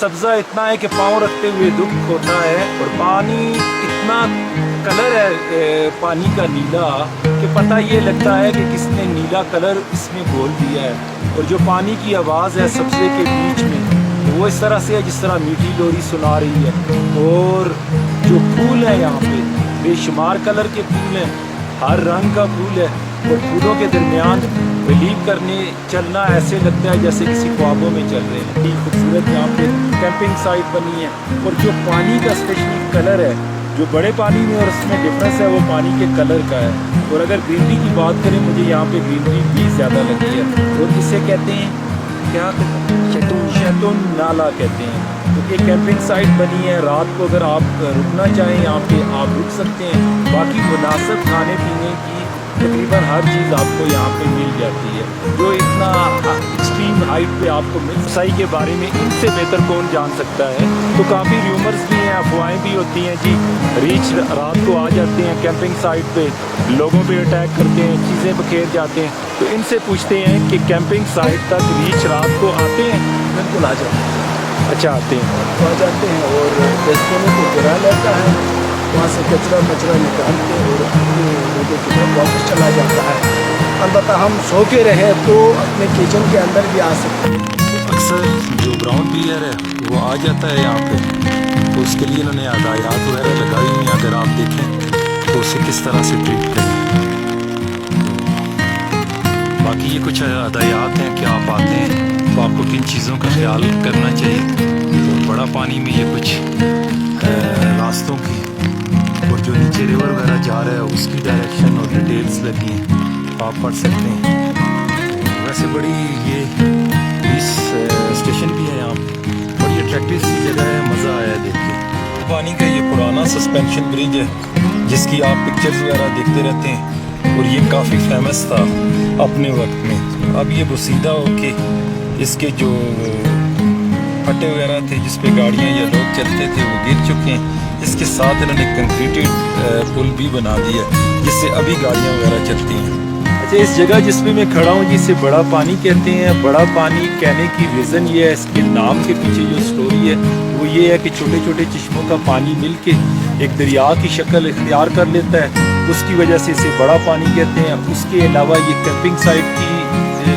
सब्ज़ा इतना है कि पाँव रखते हुए दुख होता है, और पानी इतना कलर है पानी का नीला कि पता ये लगता है कि किसने नीला कलर इसमें घोल दिया है। और जो पानी की आवाज़ है सब्ज़े के बीच में, वो इस तरह से है जिस तरह मीठी लोरी सुना रही है। और जो फूल है यहाँ पे बेशुमार कलर के फूल हैं, हर रंग का फूल है, और फूलों के दरमियान बिलीव करने चलना ऐसे लगता है जैसे किसी ख्वाबों में चल रहे हैं। बड़ी खूबसूरत यहाँ पे कैंपिंग साइट बनी है, और जो पानी का स्पेशली कलर है, जो बड़े पानी में और उसमें डिफरेंस है वो पानी के कलर का है। और अगर ग्रीनरी की बात करें, मुझे यहाँ पे ग्रीनरी भी ज़्यादा लगी है। और इसे कहते हैं क्या, शैतून नाला कहते हैं। तो ये कैंपिंग साइट बनी है, रात को अगर आप रुकना चाहें यहाँ पे आप रुक सकते हैं। बाकी मुनासिब खाने पीने की तकरीबन हर चीज़ आपको यहाँ पे मिल जाती है, जो इतना एक्सट्रीम हाइट पे आपको मिल। सही के बारे में इनसे बेहतर कौन जान सकता है। तो काफ़ी र्यूमर्स भी हैं, अफवाहें भी होती हैं जी, रीछ रात को आ जाते हैं कैंपिंग साइट पे, लोगों पे अटैक करते हैं, चीज़ें बखेर जाते हैं। तो इनसे पूछते हैं कि कैंपिंग साइट तक रीछ रात को आते हैं? बिल्कुल आ जाते हैं। अच्छा, आते हैं। तो आ जाते हैं और डस्टबिन को गिरा लेता है, वहाँ से कचरा निकाल के और अपने लोगों की तरफ वापस चला जाता है। अलबत्ता हम सो के रहे तो अपने किचन के अंदर भी आ सकते हैं। अक्सर जो ग्राउंड क्लियर है वो आ जाता है यहाँ पे, तो उसके लिए इन्होंने हदायत वगैरह लगाई हुई हैं। अगर आप देखें तो उसे किस तरह से ट्रीट करें। बाकी ये कुछ हदायत हैं कि आप आते हैं तो आपको किन चीज़ों का ख्याल करना चाहिए। तो बड़ा पानी में ये कुछ रास्तों की, और जो नीचे रिवर वगैरह जा रहा है उसकी डायरेक्शन और डिटेल्स लगी हैं, तो आप पढ़ सकते हैं। वैसे बड़ी ये इस स्टेशन भी है यहाँ पे, बड़ी अट्रैक्टिव सी जगह है, मज़ा आया देख के। पानी का ये पुराना सस्पेंशन ब्रिज है जिसकी आप पिक्चर्स वगैरह देखते रहते हैं, और ये काफ़ी फेमस था अपने वक्त में। अब ये बुसीदा होके इसके जो फटे वगैरह थे जिस पे गाड़ियाँ या लोग चलते थे वो गिर चुके हैं। इसके साथ इन्होंने कंक्रीटेड पुल भी बना दिया जिससे अभी गाड़ियाँ वगैरह चलती हैं। अच्छा, इस जगह जिसमें मैं खड़ा हूँ जिसे बड़ा पानी कहते हैं। बड़ा पानी कहने की रीज़न ये है, इसके नाम के पीछे जो स्टोरी है वो ये है कि छोटे छोटे चश्मों का पानी मिल के एक दरिया की शक्ल इख्तियार कर लेता है, उसकी वजह से इसे बड़ा पानी कहते हैं। उसके अलावा ये कैंपिंग साइट की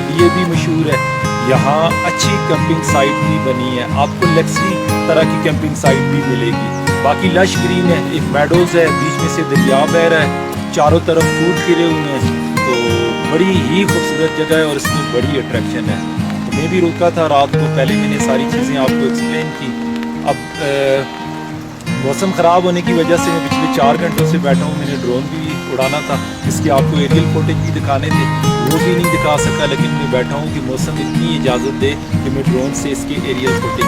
लिए भी मशहूर है। यहाँ अच्छी कैंपिंग साइट भी बनी है, आपको लग्जरी तरह की कैंपिंग साइट भी मिलेगी। बाकी लश ग्रीन है, एक मेडोज़ है, बीच में से दरिया बह रहा है, चारों तरफ फूल खिले हुए हैं। तो बड़ी ही खूबसूरत जगह है और इसमें बड़ी अट्रैक्शन है। तो मैं भी रुका था रात को, पहले मैंने सारी चीज़ें आपको एक्सप्लेन की। अब मौसम ख़राब होने की वजह से मैं पिछले 4 घंटों से बैठा हूँ। मैंने ड्रोन भी उड़ाना था, इसके आपको एरियल फुटेज भी दिखाने थे, वो भी नहीं दिखा सका। लेकिन मैं बैठा हूँ कि मौसम इतनी इजाज़त दे कि मैं ड्रोन से इसके एरियल फुटेज